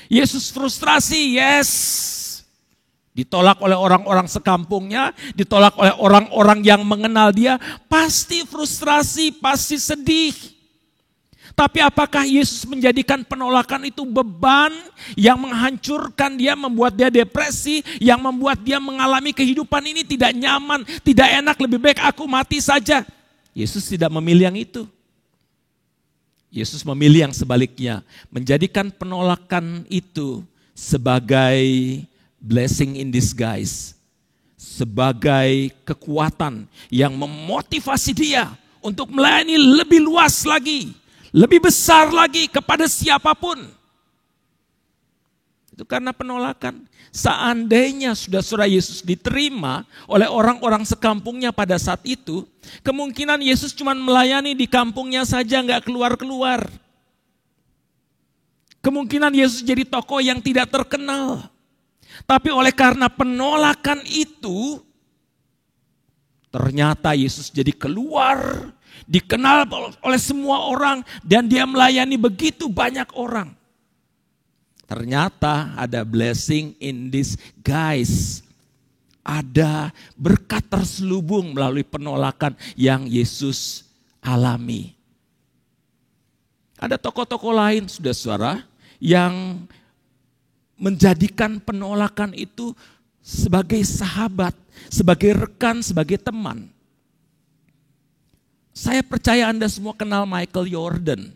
Yesus frustrasi, yes. Ditolak oleh orang-orang sekampungnya, ditolak oleh orang-orang yang mengenal dia, pasti frustrasi, pasti sedih. Tapi apakah Yesus menjadikan penolakan itu beban yang menghancurkan dia, membuat dia depresi, yang membuat dia mengalami kehidupan ini tidak nyaman, tidak enak, lebih baik aku mati saja? Yesus tidak memilih yang itu. Yesus memilih yang sebaliknya, menjadikan penolakan itu sebagai blessing in disguise, sebagai kekuatan yang memotivasi dia untuk melayani lebih luas lagi, lebih besar lagi kepada siapapun. Itu karena penolakan. Seandainya saudara Yesus diterima oleh orang-orang sekampungnya pada saat itu, kemungkinan Yesus cuma melayani di kampungnya saja, nggak keluar-keluar. Kemungkinan Yesus jadi tokoh yang tidak terkenal. Tapi oleh karena penolakan itu, ternyata Yesus jadi keluar, dikenal oleh semua orang, dan dia melayani begitu banyak orang. Ternyata ada blessing in disguise. Ada berkat terselubung melalui penolakan yang Yesus alami. Ada tokoh-tokoh lain, saudara-saudara, yang menjadikan penolakan itu sebagai sahabat, sebagai rekan, sebagai teman. Saya percaya Anda semua kenal Michael Jordan.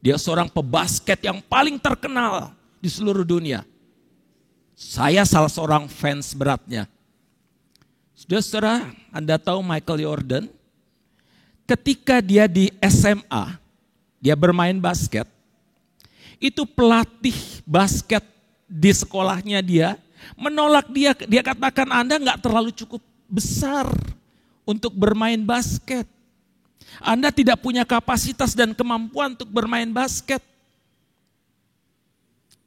Dia seorang pebasket yang paling terkenal di seluruh dunia. Saya salah seorang fans beratnya. Saudara, Anda tahu Michael Jordan? Ketika dia di SMA, dia bermain basket. Itu pelatih basket di sekolahnya dia menolak dia. Dia katakan Anda nggak terlalu cukup besar untuk bermain basket. Anda tidak punya kapasitas dan kemampuan untuk bermain basket.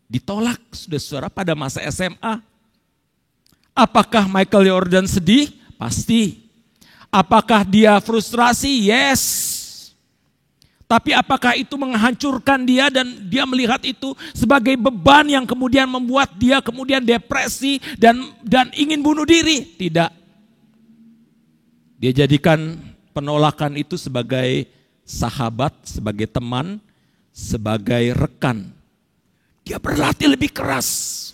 Ditolak, saudara-saudara, pada masa SMA. Apakah Michael Jordan sedih? Pasti. Apakah dia frustrasi? Yes. Tapi apakah itu menghancurkan dia dan dia melihat itu sebagai beban yang kemudian membuat dia kemudian depresi dan ingin bunuh diri? Tidak. Dia jadikan penolakan itu sebagai sahabat, sebagai teman, sebagai rekan. Dia berlatih lebih keras.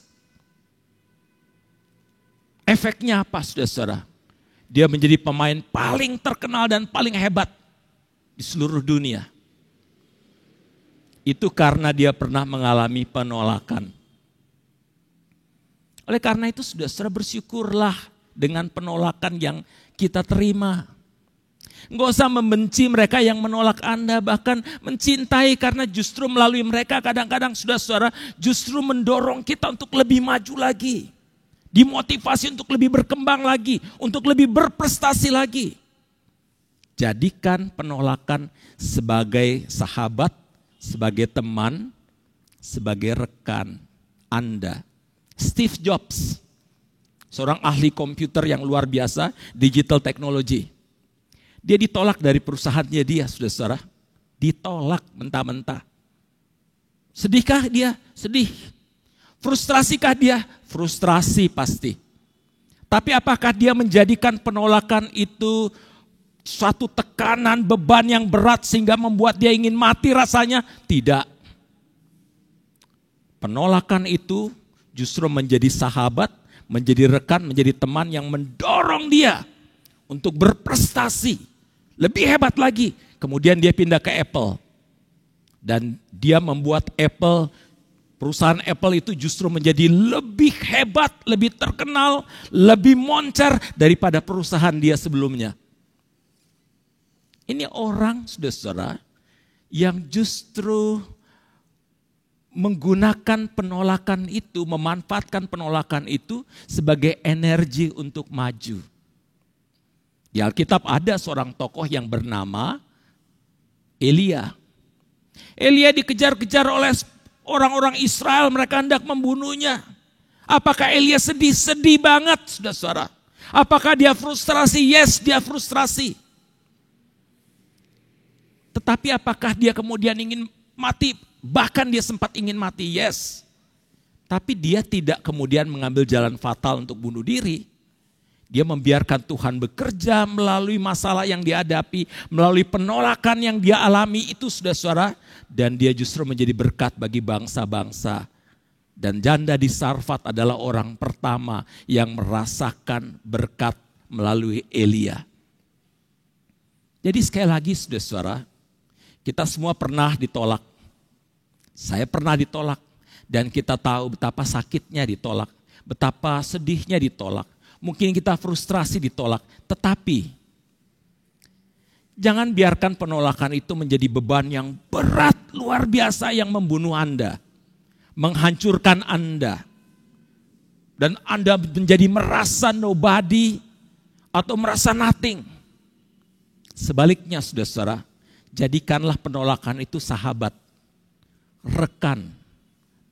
Efeknya apa, saudara-saudara? Dia menjadi pemain paling terkenal dan paling hebat di seluruh dunia. Itu karena dia pernah mengalami penolakan. Oleh karena itu, saudara-saudara, bersyukurlah dengan penolakan yang kita terima. Nggak usah membenci mereka yang menolak Anda, bahkan mencintai, karena justru melalui mereka kadang-kadang saudara-saudara justru mendorong kita untuk lebih maju lagi. Dimotivasi untuk lebih berkembang lagi, untuk lebih berprestasi lagi. Jadikan penolakan sebagai sahabat, sebagai teman, sebagai rekan Anda. Steve Jobs, seorang ahli komputer yang luar biasa, digital technology. Dia ditolak dari perusahaannya dia, saudara-saudara. Ditolak mentah-mentah. Sedihkah dia? Sedih. Frustrasikah dia? Frustrasi pasti. Tapi apakah dia menjadikan penolakan itu suatu tekanan, beban yang berat sehingga membuat dia ingin mati rasanya? Tidak. Penolakan itu justru menjadi sahabat, menjadi rekan, menjadi teman yang mendorong dia untuk berprestasi. Lebih hebat lagi. Kemudian dia pindah ke Apple. Dan dia membuat Apple, perusahaan Apple itu justru menjadi lebih hebat, lebih terkenal, lebih moncer daripada perusahaan dia sebelumnya. Ini orang, saudara-saudara, yang justru menggunakan penolakan itu, memanfaatkan penolakan itu sebagai energi untuk maju. Di Alkitab ada seorang tokoh yang bernama Elia. Elia dikejar-kejar orang-orang Israel, mereka hendak membunuhnya. Apakah Elia sedih? Sedih banget, saudara-saudara. Apakah dia frustrasi? Yes, dia frustrasi. Tetapi apakah dia kemudian ingin mati? Bahkan dia sempat ingin mati, yes. Tapi dia tidak kemudian mengambil jalan fatal untuk bunuh diri. Dia membiarkan Tuhan bekerja melalui masalah yang dihadapi, melalui penolakan yang dia alami itu, saudara-saudara. Dan dia justru menjadi berkat bagi bangsa-bangsa. Dan janda di Sarfat adalah orang pertama yang merasakan berkat melalui Elia. Jadi sekali lagi, saudara-saudara, kita semua pernah ditolak. Saya pernah ditolak. Dan kita tahu betapa sakitnya ditolak, betapa sedihnya ditolak. Mungkin kita frustrasi ditolak, tetapi jangan biarkan penolakan itu menjadi beban yang berat, luar biasa yang membunuh Anda, menghancurkan Anda. Dan Anda menjadi merasa nobody atau merasa nothing. Sebaliknya, saudara-saudara, jadikanlah penolakan itu sahabat, rekan,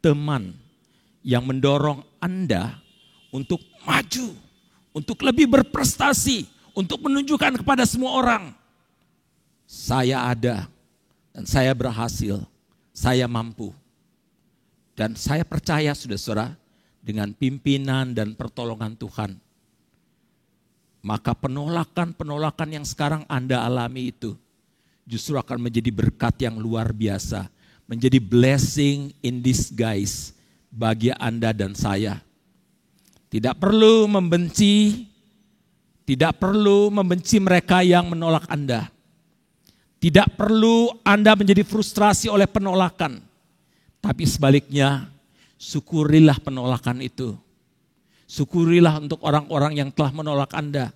teman yang mendorong Anda untuk maju, untuk lebih berprestasi, untuk menunjukkan kepada semua orang, saya ada dan saya berhasil, saya mampu. Dan saya percaya, saudara-saudara, dengan pimpinan dan pertolongan Tuhan, maka penolakan-penolakan yang sekarang Anda alami itu justru akan menjadi berkat yang luar biasa, menjadi blessing in disguise bagi Anda dan saya. Tidak perlu membenci, tidak perlu membenci mereka yang menolak Anda. Tidak perlu Anda menjadi frustrasi oleh penolakan. Tapi sebaliknya, syukurilah penolakan itu. Syukurilah untuk orang-orang yang telah menolak Anda.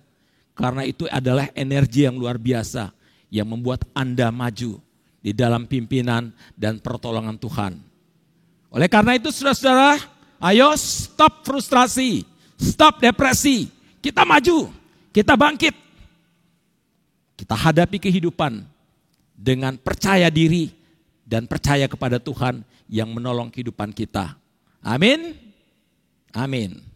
Karena itu adalah energi yang luar biasa yang membuat Anda maju di dalam pimpinan dan pertolongan Tuhan. Oleh karena itu, saudara-saudara, ayo stop frustrasi, stop depresi. Kita maju, kita bangkit. Kita hadapi kehidupan dengan percaya diri dan percaya kepada Tuhan yang menolong kehidupan kita. Amin. Amin.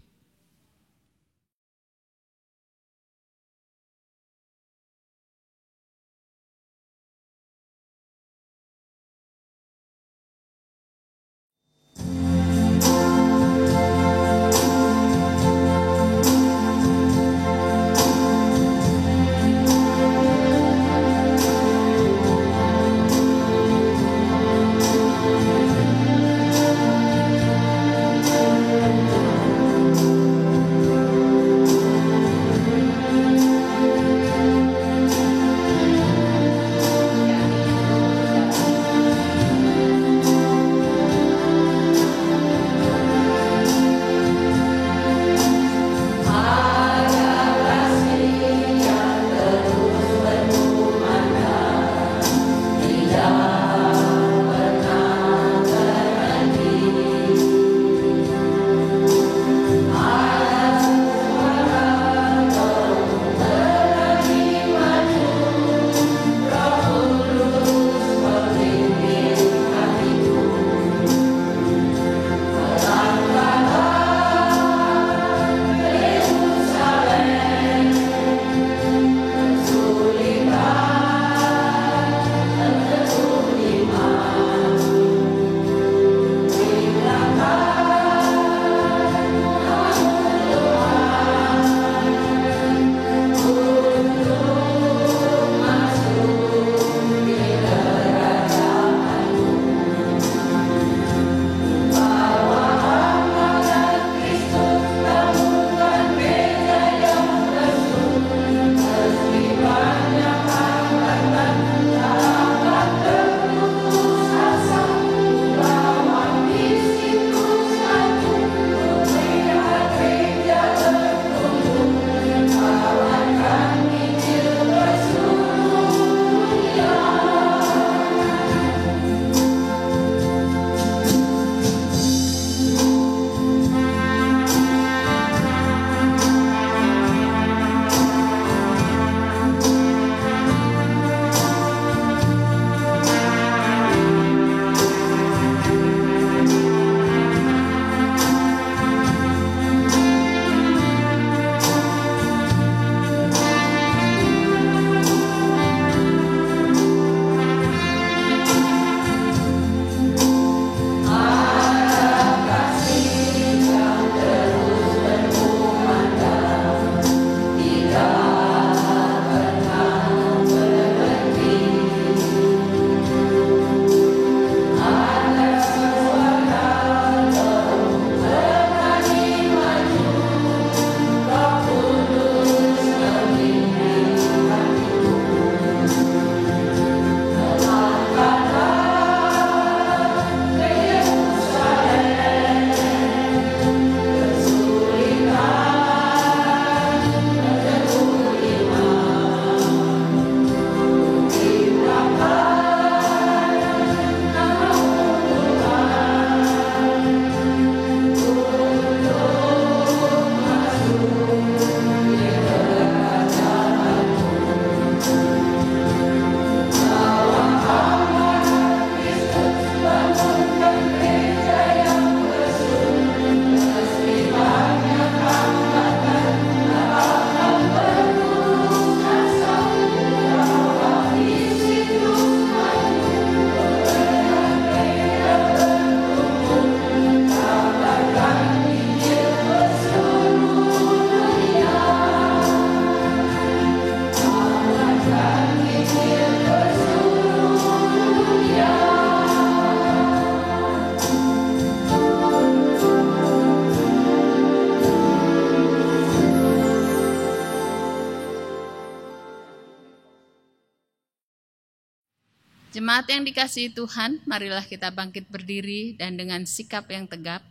Jemaat yang dikasihi Tuhan, marilah kita bangkit berdiri dan dengan sikap yang tegap,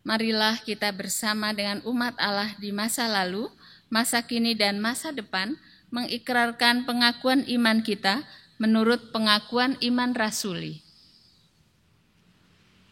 marilah kita bersama dengan umat Allah di masa lalu, masa kini dan masa depan mengikrarkan pengakuan iman kita menurut pengakuan iman rasuli.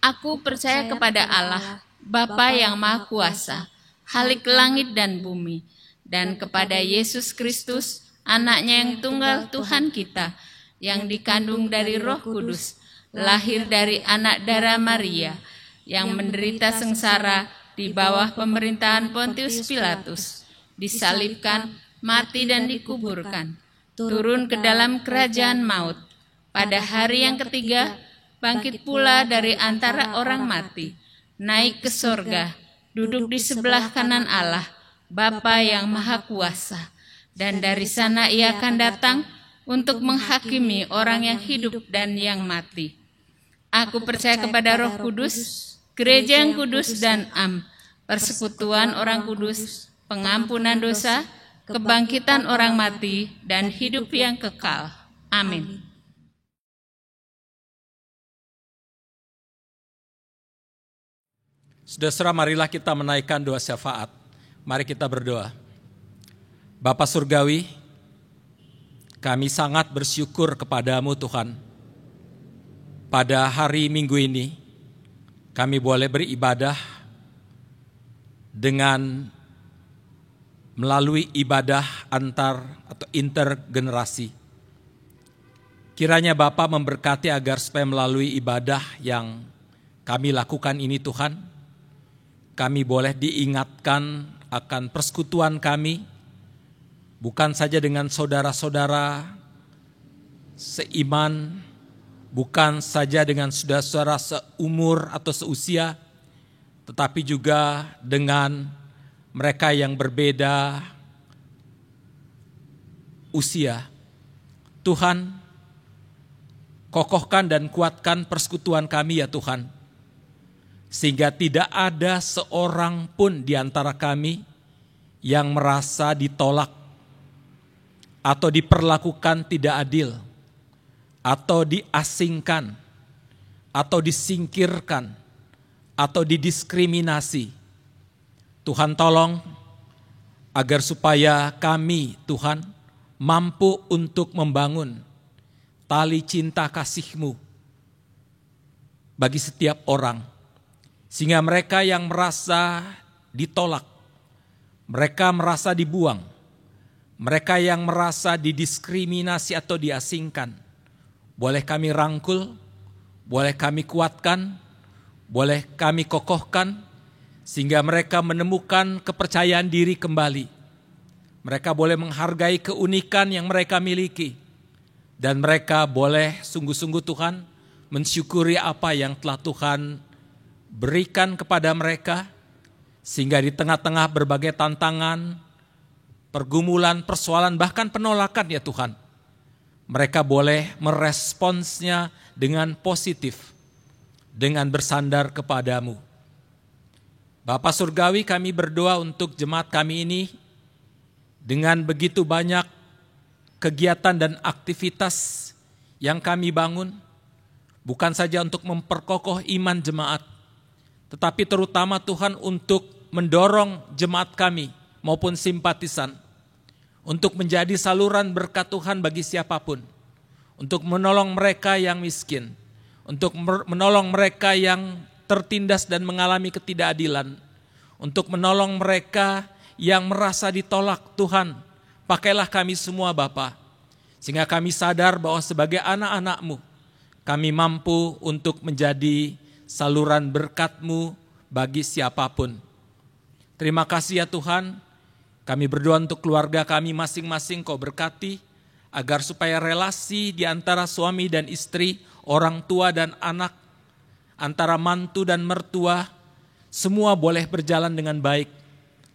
Aku percaya kepada Allah, Bapa yang Maha Kuasa, Khalik langit dan bumi, dan kepada Yesus Kristus, Anaknya yang tunggal Tuhan kita, yang dikandung dari Roh Kudus, lahir dari anak darah Maria, yang menderita sengsara di bawah pemerintahan Pontius Pilatus, disalibkan, mati dan dikuburkan, turun ke dalam kerajaan maut. Pada hari yang ketiga, bangkit pula dari antara orang mati, naik ke sorga, duduk di sebelah kanan Allah, Bapa yang Maha Kuasa, dan dari sana Ia akan datang untuk menghakimi orang yang hidup dan yang mati. Aku percaya kepada Roh Kudus, gereja yang kudus dan am, persekutuan orang kudus, pengampunan dosa, kebangkitan orang mati, dan hidup yang kekal. Amin. Saudara, marilah kita menaikkan doa syafaat. Mari kita berdoa. Bapa Surgawi, kami sangat bersyukur kepadamu Tuhan. Pada hari Minggu ini, kami boleh beribadah dengan melalui ibadah antar atau intergenerasi. Kiranya Bapa memberkati agar supaya melalui ibadah yang kami lakukan ini Tuhan, kami boleh diingatkan akan persekutuan kami, bukan saja dengan saudara-saudara seiman, bukan saja dengan saudara-saudara seumur atau seusia, tetapi juga dengan mereka yang berbeda usia. Tuhan, kokohkan dan kuatkan persekutuan kami ya Tuhan, sehingga tidak ada seorang pun di antara kami yang merasa ditolak atau diperlakukan tidak adil, atau diasingkan, atau disingkirkan, atau didiskriminasi. Tuhan tolong agar supaya kami Tuhan mampu untuk membangun tali cinta kasih-Mu bagi setiap orang, sehingga mereka yang merasa ditolak, mereka merasa dibuang, mereka yang merasa didiskriminasi atau diasingkan, boleh kami rangkul, boleh kami kuatkan, boleh kami kokohkan, sehingga mereka menemukan kepercayaan diri kembali. Mereka boleh menghargai keunikan yang mereka miliki, dan mereka boleh sungguh-sungguh Tuhan mensyukuri apa yang telah Tuhan berikan kepada mereka, sehingga di tengah-tengah berbagai tantangan, pergumulan, persoalan, bahkan penolakan ya Tuhan, mereka boleh meresponsnya dengan positif, dengan bersandar kepadamu. Bapa Surgawi, kami berdoa untuk jemaat kami ini, dengan begitu banyak kegiatan dan aktivitas yang kami bangun, bukan saja untuk memperkokoh iman jemaat, tetapi terutama Tuhan untuk mendorong jemaat kami maupun simpatisan untuk menjadi saluran berkat Tuhan bagi siapapun, untuk menolong mereka yang miskin, untuk menolong mereka yang tertindas dan mengalami ketidakadilan, untuk menolong mereka yang merasa ditolak. Tuhan, pakailah kami semua Bapa, sehingga kami sadar bahwa sebagai anak-anak-Mu, kami mampu untuk menjadi saluran berkat-Mu bagi siapapun. Terima kasih ya Tuhan, kami berdoa untuk keluarga kami masing-masing Kau berkati, agar supaya relasi di antara suami dan istri, orang tua dan anak, antara mantu dan mertua, semua boleh berjalan dengan baik.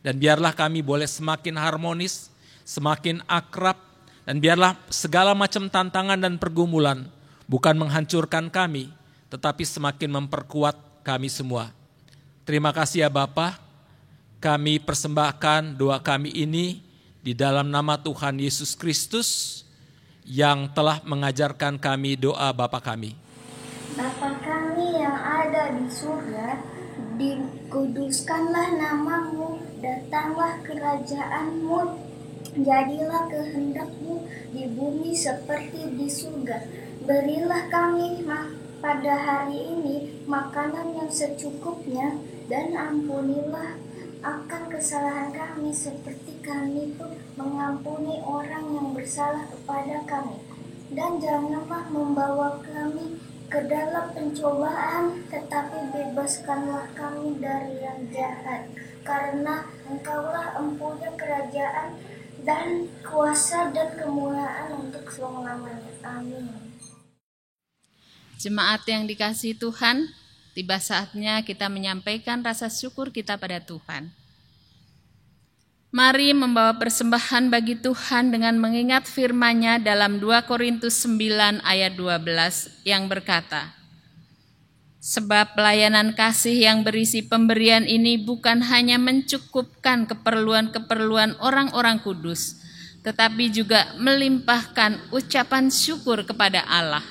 Dan biarlah kami boleh semakin harmonis, semakin akrab, dan biarlah segala macam tantangan dan pergumulan bukan menghancurkan kami, tetapi semakin memperkuat kami semua. Terima kasih ya Bapa. Kami persembahkan doa kami ini di dalam nama Tuhan Yesus Kristus yang telah mengajarkan kami doa Bapa kami. Bapa kami yang ada di surga, dikuduskanlah namamu, datanglah kerajaanmu, jadilah kehendakmu di bumi seperti di surga. Berilah kami pada hari ini makanan yang secukupnya, dan ampunilah akan kesalahan kami seperti kami pun mengampuni orang yang bersalah kepada kami. Dan janganlah membawa kami ke dalam pencobaan, tetapi bebaskanlah kami dari yang jahat. Karena Engkaulah empunya kerajaan dan kuasa dan kemuliaan untuk selama-lamanya. Amin. Jemaat yang dikasihi Tuhan, tiba saatnya kita menyampaikan rasa syukur kita pada Tuhan. Mari membawa persembahan bagi Tuhan dengan mengingat firman-Nya dalam 2 Korintus 9 ayat 12 yang berkata, sebab pelayanan kasih yang berisi pemberian ini bukan hanya mencukupkan keperluan-keperluan orang-orang kudus, tetapi juga melimpahkan ucapan syukur kepada Allah.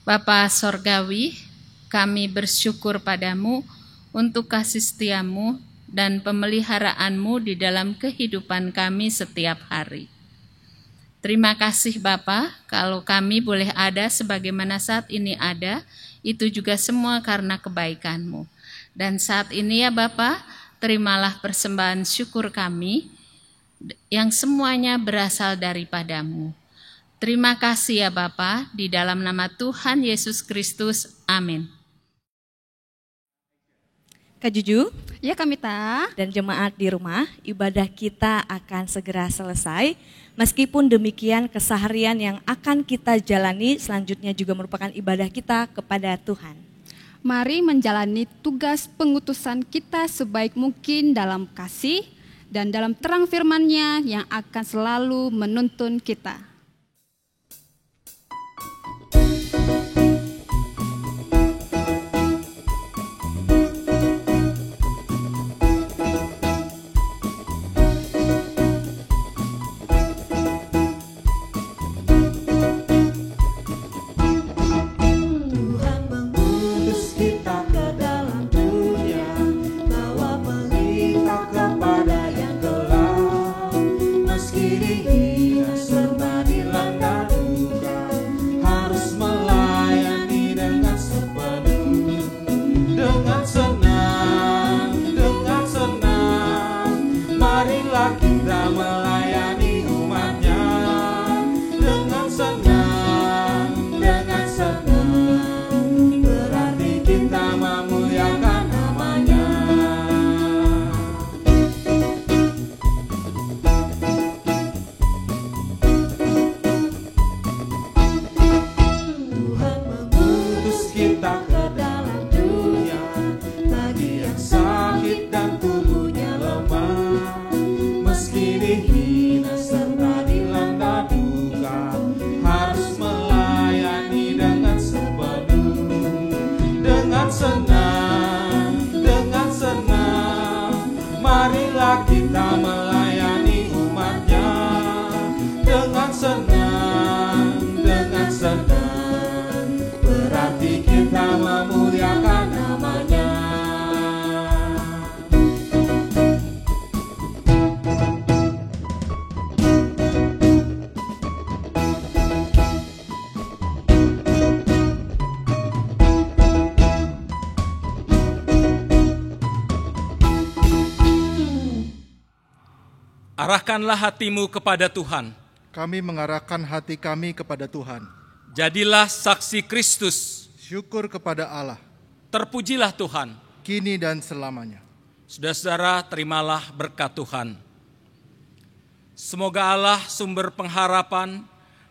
Bapa Sorgawi, kami bersyukur padamu untuk kasih setiamu dan pemeliharaanmu di dalam kehidupan kami setiap hari. Terima kasih Bapa, kalau kami boleh ada sebagaimana saat ini ada, itu juga semua karena kebaikan-Mu. Dan saat ini ya Bapa, terimalah persembahan syukur kami yang semuanya berasal daripadamu. Terima kasih ya Bapa, di dalam nama Tuhan Yesus Kristus. Amin. Kak Juju, ya Kamita, dan jemaat di rumah, ibadah kita akan segera selesai. Meskipun demikian, keseharian yang akan kita jalani selanjutnya juga merupakan ibadah kita kepada Tuhan. Mari menjalani tugas pengutusan kita sebaik mungkin dalam kasih dan dalam terang firman-Nya yang akan selalu menuntun kita. Kepada yang gelap, meski dihina serba Arahkanlah hatimu kepada Tuhan. Kami mengarahkan hati kami kepada Tuhan. Jadilah saksi Kristus. Syukur kepada Allah. Terpujilah Tuhan. Kini dan selamanya. Saudara-saudara, terimalah berkat Tuhan. Semoga Allah sumber pengharapan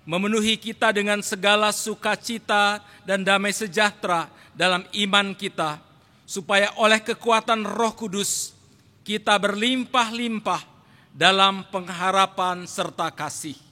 memenuhi kita dengan segala sukacita dan damai sejahtera dalam iman kita, supaya oleh kekuatan Roh Kudus kita berlimpah-limpah dalam pengharapan serta kasih.